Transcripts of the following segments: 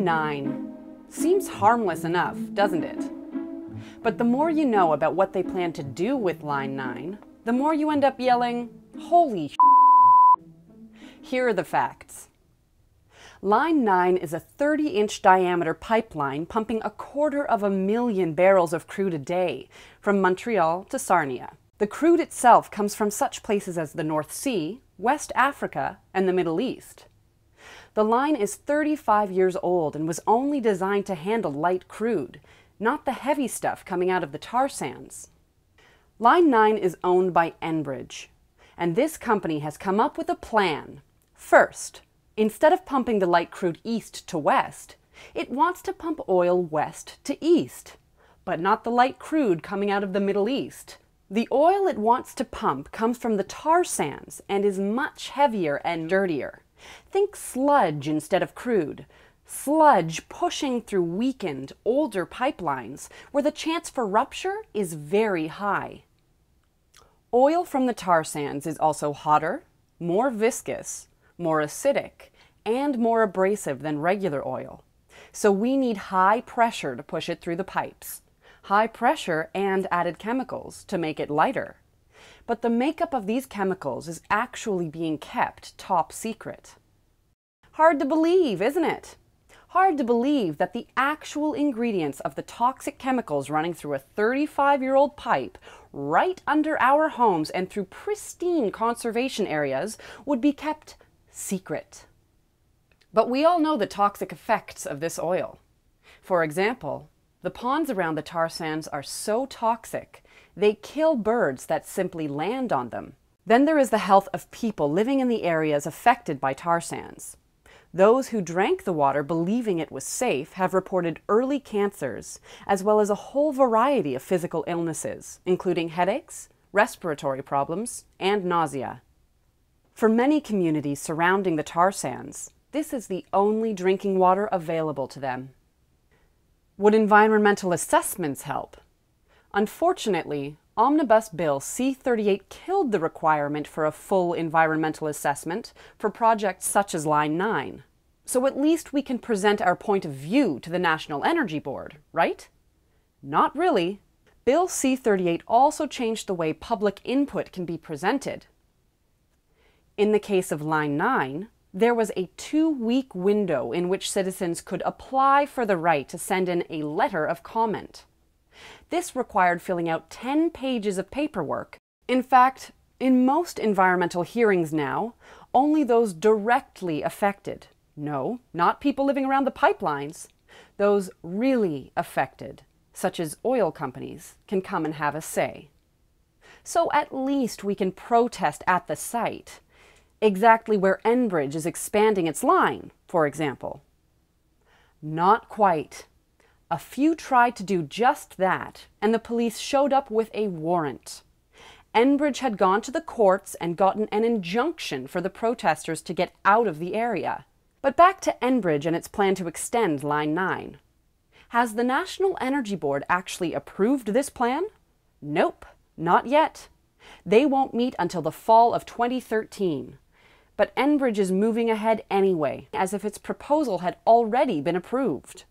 Line 9. Seems harmless enough, doesn't it? But the more you know about what they plan to do with Line 9, the more you end up yelling, "Holy shit." Here are the facts. Line 9 is a 30-inch diameter pipeline pumping 250,000 barrels of crude a day from Montreal to Sarnia. The crude itself comes from such places as the North Sea, West Africa, and the Middle East. The line is 35 years old and was only designed to handle light crude, not the heavy stuff coming out of the tar sands. Line 9 is owned by Enbridge, and this company has come up with a plan. First, instead of pumping the light crude east to west, it wants to pump oil west to east, but not the light crude coming out of the Middle East. The oil it wants to pump comes from the tar sands and is much heavier and dirtier. Think sludge instead of crude. Sludge pushing through weakened, older pipelines where the chance for rupture is very high. Oil from the tar sands is also hotter, more viscous, more acidic, and more abrasive than regular oil. So we need high pressure to push it through the pipes. High pressure and added chemicals to make it lighter. But the makeup of these chemicals is actually being kept top secret. Hard to believe, isn't it? Hard to believe that the actual ingredients of the toxic chemicals running through a 35-year-old pipe right under our homes and through pristine conservation areas would be kept secret. But we all know the toxic effects of this oil. For example, the ponds around the tar sands are so toxic, they kill birds that simply land on them. Then there is the health of people living in the areas affected by tar sands. Those who drank the water believing it was safe have reported early cancers, as well as a whole variety of physical illnesses, including headaches, respiratory problems, and nausea. For many communities surrounding the tar sands, this is the only drinking water available to them. Would environmental assessments help? Unfortunately, Omnibus Bill C-38 killed the requirement for a full environmental assessment for projects such as Line 9. So at least we can present our point of view to the National Energy Board, right? Not really. Bill C-38 also changed the way public input can be presented. In the case of Line 9, there was a 2-week window in which citizens could apply for the right to send in a letter of comment. This required filling out 10 pages of paperwork. In fact, in most environmental hearings now, only those directly affected, no, not people living around the pipelines, those really affected, such as oil companies, can come and have a say. So at least we can protest at the site, exactly where Enbridge is expanding its line, for example. Not quite. A few tried to do just that, and the police showed up with a warrant. Enbridge had gone to the courts and gotten an injunction for the protesters to get out of the area. But back to Enbridge and its plan to extend Line 9. Has the National Energy Board actually approved this plan? Nope, not yet. They won't meet until the fall of 2013. But Enbridge is moving ahead anyway, as if its proposal had already been approved.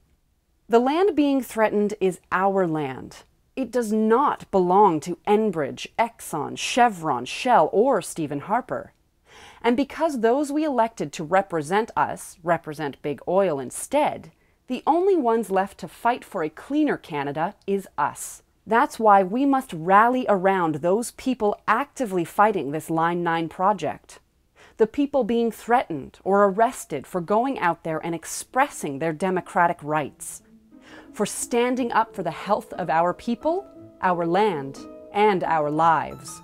The land being threatened is our land. It does not belong to Enbridge, Exxon, Chevron, Shell, or Stephen Harper. And because those we elected to represent us represent big oil instead, the only ones left to fight for a cleaner Canada is us. That's why we must rally around those people actively fighting this Line 9 project. The people being threatened or arrested for going out there and expressing their democratic rights. For standing up for the health of our people, our land, and our lives.